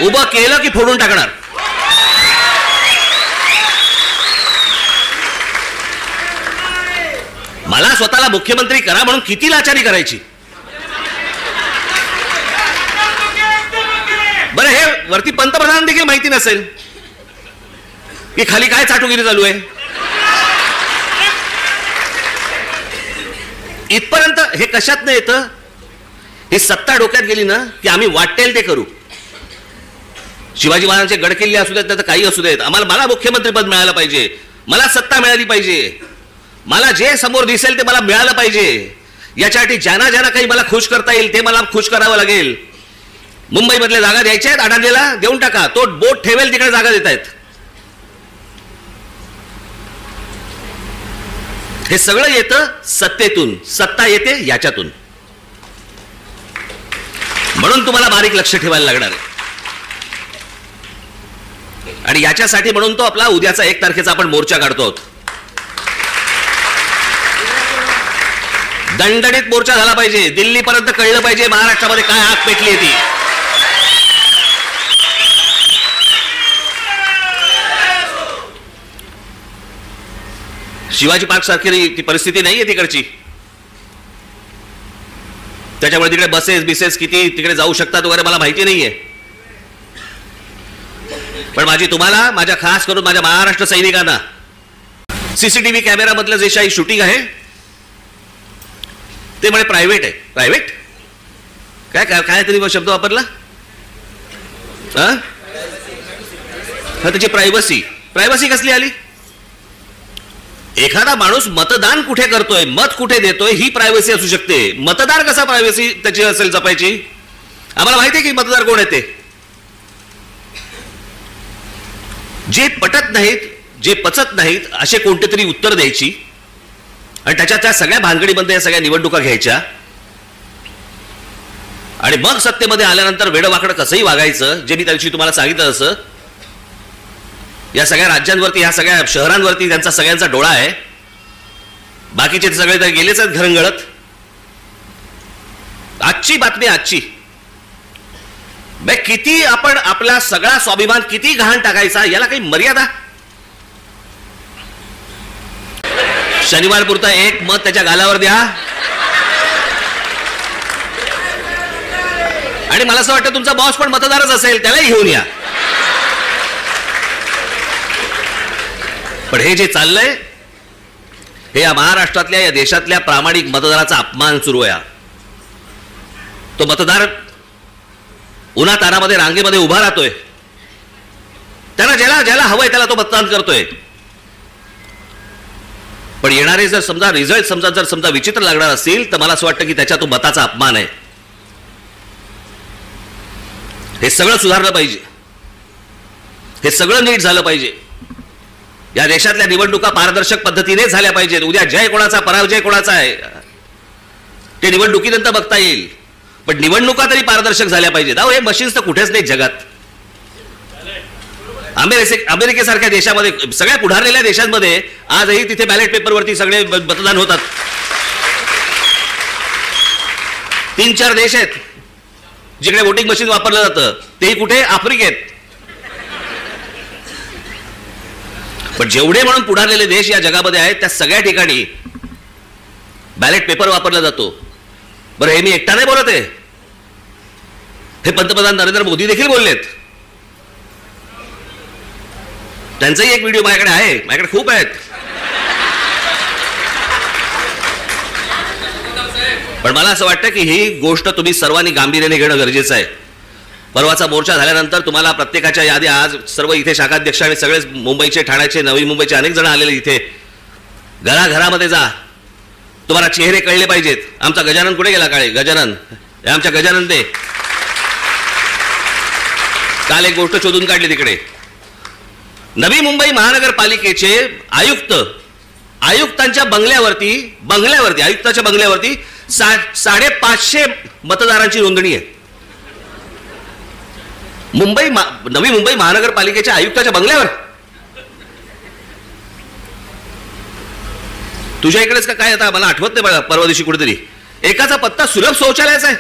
उभं केलं की फोडून टाकणार. मला स्वतःला मुख्यमंत्री करा म्हणून किती लाचारी करायची. बरं, हे वरती पंतप्रधान देखील माहिती नसेल की खाली काय चाटुगिरी चालू आहे. इथपर्यंत हे कशात नाही येतं. ही सत्ता डोक्यात गेली ना की आम्ही वाटेल ते करू. शिवाजी महाराजांचे गडकिल्ले असू देत, काही असू देत, मला मुख्यमंत्रीपद मिळालं पाहिजे, मला सत्ता मिळाली पाहिजे, मला जे समोर दिसेल ते मला मिळालं पाहिजे. याच्यासाठी ज्यांना ज्यांना काही मला खुश करता येईल ते मला खुश करावं लागेल. मुंबईमधल्या जागा द्यायच्या आहेत, अडाणीला देऊन टाका, तो बोट ठेवेल तिकडे जागा देत आहेत. हे सगळं येतं सत्तेतून. सत्ता येते याच्यातून. म्हणून तुम्हाला बारीक लक्ष ठेवायला लागणार आहे. आणि याच्यासाठी म्हणून तो आपला उद्याचा 1 तारखेचा आपण मोर्चा काढतो आहोत. दणदणीत मोर्चा झाला पाहिजे. दिल्लीपर्यंत कळलं पाहिजे महाराष्ट्रामध्ये काय आग पेटली ती. शिवाजी पार्क सारखी ती परिस्थिती नाहीये तिकडची. त्याच्यामुळे तिकडे बसेस किती तिकडे जाऊ शकतात वगैरे मला माहिती नाहीये. पण तुम्हाला माझ्या खास करून माझ्या महाराष्ट्र सैनिकांना सीसीटीव्ही कॅमेरा मधलं जे काही शूटिंग आहे ते म्हणे प्रायव्हेट आहे. प्रायव्हेट काय काय तरी शब्द वापरला. त्याची प्रायव्हसी कसली आली. एखादा माणूस मतदान कुठे करतोय, मत कुठे देतोय, ही प्रायव्हसी असू शकते. मतदार कसा प्रायव्हसी त्याची असेल जपायची. आम्हाला माहिती आहे की मतदार कोण आहे ते. जे पटत नाहीत, जे पचत नाहीत असे कोणते तरी उत्तर द्यायची आणि त्या सगळ्या भानगडीमध्ये या सगळ्या निवडणुका घ्यायच्या आणि मग सत्तेमध्ये आल्यानंतर वेडवाकडं कसंही वागायचं. जे मी त्या दिवशी तुम्हाला सांगितलं असं या सगळ्या राज्यांवरती, या सगळ्या शहरांवरती त्यांचा सगळ्यांचा डोळा आहे. बाकीचे सगळे तर गेलेच आहेत घरंगळत. आजची बातमी आजची किती आपण आपला सगळा स्वाभिमान किती घाण टाकायचा, याला काही मर्यादा. शनिवार पुरता 1 मत त्याच्या गालावर द्या आणि मला असं वाटतं तुमचा बॉस पण मतदारच असेल, त्यालाही घेऊन या. पण हे जे चाललंय हे या महाराष्ट्रातल्या, या देशातल्या प्रामाणिक मतदाराचा अपमान सुरू आहे. तो मतदार उन्हातानामध्ये रांगेमध्ये उभा राहतोय. त्याला ज्याला हवंय त्याला तो मतदान करतोय. पण येणारे जर समजा रिझल्ट समजा विचित्र लागणार असतील तर मला असं वाटतं की त्याच्या तो मताचा अपमान आहे. हे सगळं सुधारलं पाहिजे. हे सगळं नीट झालं पाहिजे. या देशातल्या निवडणुका पारदर्शक पद्धतीने झाल्या पाहिजेत. उद्या जय कोणाचा पराजय कोणाचा आहे ते निवडणुकीनंतर बघता येईल. पण निवडणुका तरी पारदर्शक झाल्या पाहिजेत. हे मशीन्स तर कुठेच नाही जगात. अमेरिकेसारख्या देशामध्ये, सगळ्या पुढारलेल्या देशांमध्ये आजही तिथे बॅलेट पेपरवरती सगळे मतदान होतात. 3-4 देश आहेत जिकडे वोटिंग मशीन वापरलं जातं. तेही कुठे? आफ्रिकेत. पण जेवढे म्हणून पुढारलेले देश या जगामध्ये आहेत त्या सगळ्या ठिकाणी बॅलेट पेपर वापरला जातो. बरं, हे मी एकटा नाही बोलत आहे. हे पंतप्रधान नरेंद्र मोदी देखील बोललेत. त्यांचाही एक व्हिडिओ माझ्याकडे आहे. माझ्याकडे खूप आहेत. पण मला असं वाटतं की ही गोष्ट तुम्ही सर्वांनी गांभीर्याने घेणं गरजेचं आहे. परवाचा मोर्चा झाल्यानंतर तुम्हाला प्रत्येकाच्या यादी, आज सर्व इथे शाखाध्यक्ष आणि सगळे मुंबईचे, ठाण्याचे, नवी मुंबईचे अनेक जण आलेले इथे. घराघरामध्ये जा. तुम्हाला चेहरे कळले पाहिजेत. आमचा गजानन कुठे गेला? काळे गजानन, आमच्या गजानन ते काल एक गोष्ट शोधून काढली. तिकडे नवी मुंबई महानगरपालिकेचे आयुक्तांच्या बंगल्यावरती आयुक्ताच्या बंगल्यावरती 550 मतदारांची नोंदणी आहे. नवी मुंबई महानगरपालिकेच्या आयुक्ताच्या बंगल्यावर. तुझ्या इकडेच का काय? आता मला आठवत नाही बघा. परवा दिवशी कुठेतरी एकाचा पत्ता सुलभ शौचालयाचा आहे.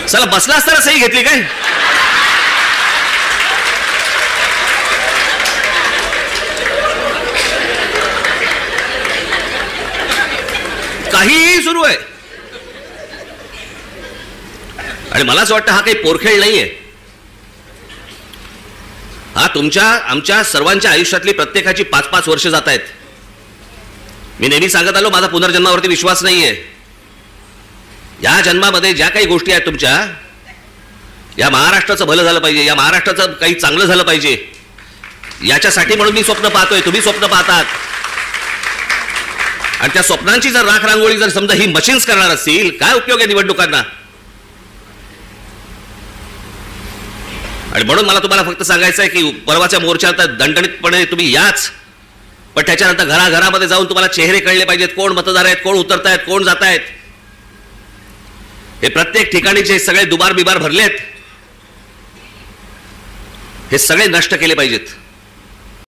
चला बसला असताना सही घेतली काय? काहीही सुरू आहे. आणि मला असं वाटतं हा काही पोरखेळ नाहीये. हा तुमच्या आमच्या सर्वांच्या आयुष्यातली प्रत्येकाची 5-5 वर्ष जात आहेत. मी नेहमी सांगत आलो माझा पुनर्जन्मावरती विश्वास नाहीये. या जन्मामध्ये ज्या काही गोष्टी आहेत तुमच्या, या महाराष्ट्राचं भलं झालं पाहिजे, या महाराष्ट्राचं काही चांगलं झालं पाहिजे, याच्यासाठी म्हणून मी स्वप्न पाहतोय, तुम्ही स्वप्न पाहतात. आणि त्या स्वप्नांची जर राख रांगोळी जर समजा ही मशीन्स करणार असतील, काय उपयोग आहे निवडणुकांना? आणि म्हणून मला तुम्हाला फक्त सांगायचं आहे की परवाच्या मोर्चात दणदणीतपणे तुम्ही याच, पण त्याच्यानंतर घराघरामध्ये जाऊन तुम्हाला चेहरे कळले पाहिजेत, कोण मतदार आहेत, कोण उतरतायत, कोण जात आहेत. हे प्रत्येक ठिकाणी जे सगळे दुबार बिबार भरलेत, हे सगळे नष्ट केले पाहिजेत.